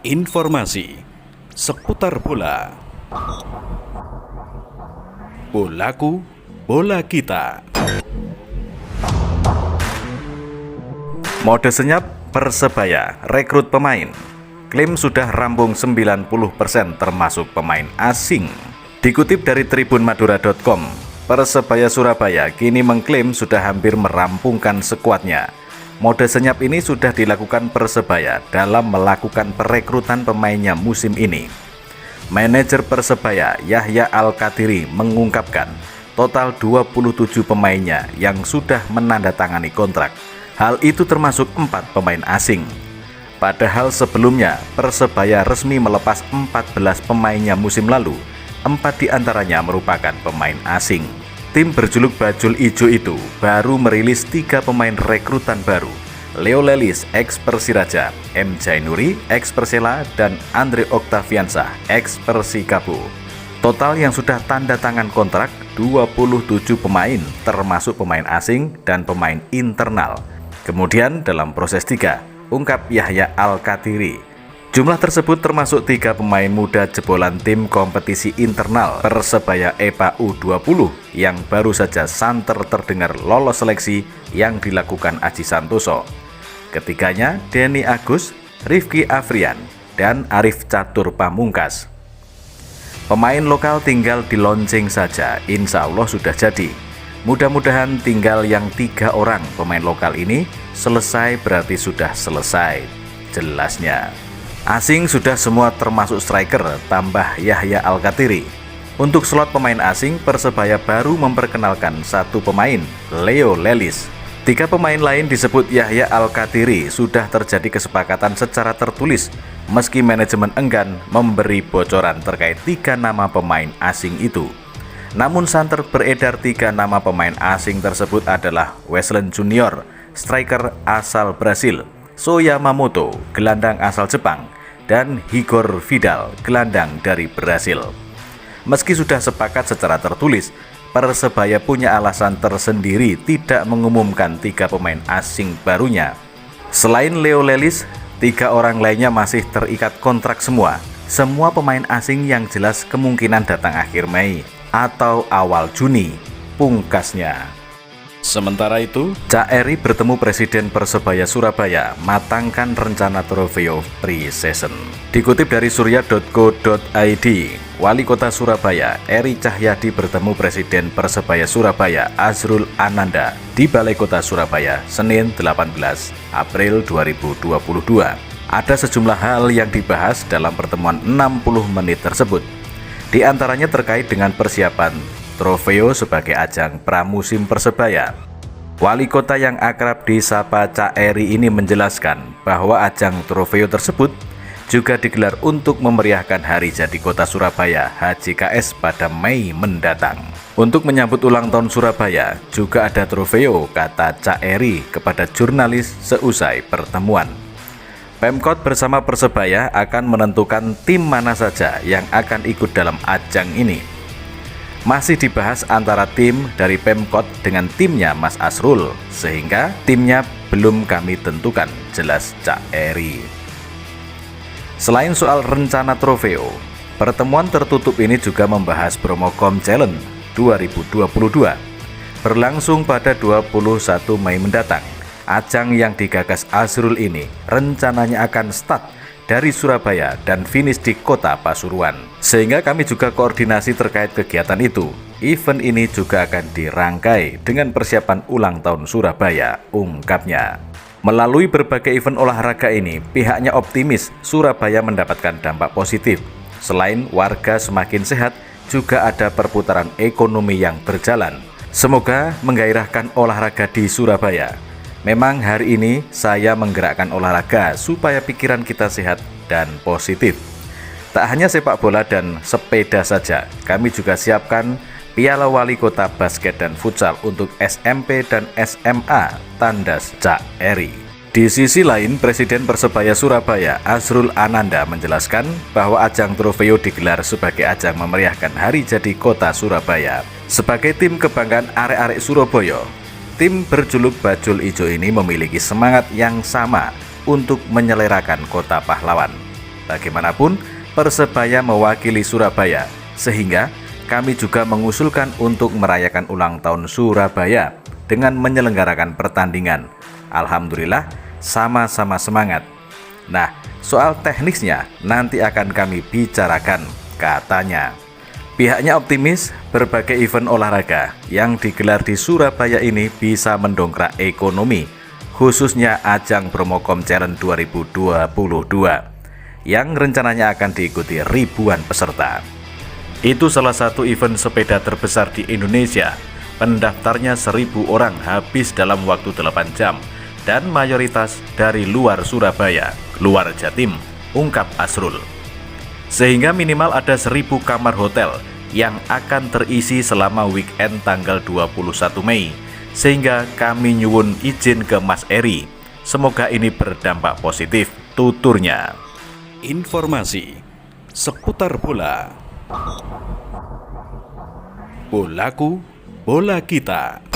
Informasi seputar bola. Bolaku, bola kita. Mode senyap Persebaya rekrut pemain. Klaim sudah rampung 90% termasuk pemain asing. Dikutip dari tribunmadura.com, Persebaya Surabaya kini mengklaim sudah hampir merampungkan skuadnya. Mode senyap ini sudah dilakukan Persebaya dalam melakukan perekrutan pemainnya musim ini. Manajer Persebaya Yahya Al-Kathiri mengungkapkan total 27 pemainnya yang sudah menandatangani kontrak. Hal itu termasuk 4 pemain asing. Padahal sebelumnya Persebaya resmi melepas 14 pemainnya musim lalu. 4 diantaranya merupakan pemain asing. Tim berjuluk Bajul Ijo itu baru merilis 3 pemain rekrutan baru. Leo Lelis ex Persiraja, M. Jainuri ex Persela, dan Andre Octaviansyah ex Persikabo. Total yang sudah tanda tangan kontrak 27 pemain, termasuk pemain asing dan pemain internal. Kemudian dalam proses 3, ungkap Yahya Al-Kathiri. Jumlah tersebut termasuk 3 pemain muda jebolan tim kompetisi internal Persebaya EPA U20 yang baru saja santer terdengar lolos seleksi yang dilakukan Aji Santoso. Ketiganya Denny Agus, Rifki Afrian, dan Arif Catur Pamungkas. Pemain lokal tinggal di launching saja, insya Allah sudah jadi. Mudah-mudahan tinggal yang 3 orang pemain lokal ini selesai berarti sudah selesai, jelasnya. Asing sudah semua termasuk striker, tambah Yahya Al-Kathiri. Untuk slot pemain asing, Persebaya baru memperkenalkan 1 pemain, Leo Lelis. 3 pemain lain disebut Yahya Al-Kathiri sudah terjadi kesepakatan secara tertulis, meski manajemen enggan memberi bocoran terkait 3 nama pemain asing itu. Namun santer beredar 3 nama pemain asing tersebut adalah Wesley Junior, striker asal Brasil, So Yamamoto, gelandang asal Jepang, dan Igor Vidal, gelandang dari Brasil. Meski sudah sepakat secara tertulis, Persebaya punya alasan tersendiri tidak mengumumkan 3 pemain asing barunya. Selain Leo Lelis, 3 orang lainnya masih terikat kontrak semua. Semua pemain asing yang jelas kemungkinan datang akhir Mei atau awal Juni, pungkasnya. Sementara itu, Cak Eri bertemu Presiden Persebaya Surabaya matangkan rencana trofeo pre-season. Dikutip dari surya.co.id, Wali Kota Surabaya Eri Cahyadi bertemu Presiden Persebaya Surabaya Azrul Ananda di Balai Kota Surabaya Senin 18 April 2022. Ada sejumlah hal yang dibahas dalam pertemuan 60 menit tersebut. Di antaranya terkait dengan persiapan trofeo sebagai ajang pramusim Persebaya. Wali kota yang akrab disapa Cak Eri ini menjelaskan bahwa ajang trofeo tersebut juga digelar untuk memeriahkan Hari Jadi Kota Surabaya HJKS pada Mei mendatang. Untuk menyambut ulang tahun Surabaya juga ada trofeo, kata Cak Eri kepada jurnalis seusai pertemuan. Pemkot bersama Persebaya akan menentukan tim mana saja yang akan ikut dalam ajang ini. Masih dibahas antara tim dari Pemkot dengan timnya Mas Asrul, sehingga timnya belum kami tentukan, jelas Cak Eri. Selain soal rencana trofeo, pertemuan tertutup ini juga membahas Bromocom Challenge 2022 berlangsung pada 21 Mei mendatang. Ajang yang digagas Asrul ini rencananya akan start dari Surabaya dan finish di Kota Pasuruan. Sehingga kami juga koordinasi terkait kegiatan itu. Event ini juga akan dirangkai dengan persiapan ulang tahun Surabaya, ungkapnya. Melalui berbagai event olahraga ini, pihaknya optimis Surabaya mendapatkan dampak positif. Selain warga semakin sehat, juga ada perputaran ekonomi yang berjalan. Semoga menggairahkan olahraga di Surabaya. Memang hari ini saya menggerakkan olahraga supaya pikiran kita sehat dan positif. Tak hanya sepak bola dan sepeda saja, kami juga siapkan Piala Wali Kota Basket dan Futsal untuk SMP dan SMA, tandas Cak Eri. Di sisi lain, Presiden Persebaya Surabaya Azrul Ananda menjelaskan bahwa ajang trofeo digelar sebagai ajang memeriahkan Hari Jadi Kota Surabaya. Sebagai tim kebanggaan arek-arek Surabaya, tim berjuluk Bajul Ijo ini memiliki semangat yang sama untuk menyelerakan kota pahlawan. Bagaimanapun, Persebaya mewakili Surabaya, sehingga kami juga mengusulkan untuk merayakan ulang tahun Surabaya dengan menyelenggarakan pertandingan. Alhamdulillah, sama-sama semangat. Nah, soal teknisnya nanti akan kami bicarakan, katanya. Pihaknya optimis berbagai event olahraga yang digelar di Surabaya ini bisa mendongkrak ekonomi, khususnya ajang Promocom Challenge 2022 yang rencananya akan diikuti ribuan peserta. Itu salah satu event sepeda terbesar di Indonesia. Pendaftarnya 1.000 orang habis dalam waktu 8 jam dan mayoritas dari luar Surabaya, luar Jatim, ungkap Asrul. Sehingga minimal ada 1.000 kamar hotel yang akan terisi selama weekend tanggal 21 Mei. Sehingga kami nyuwun izin ke Mas Eri. Semoga ini berdampak positif, tuturnya. Informasi seputar bola. Bolaku, bola kita.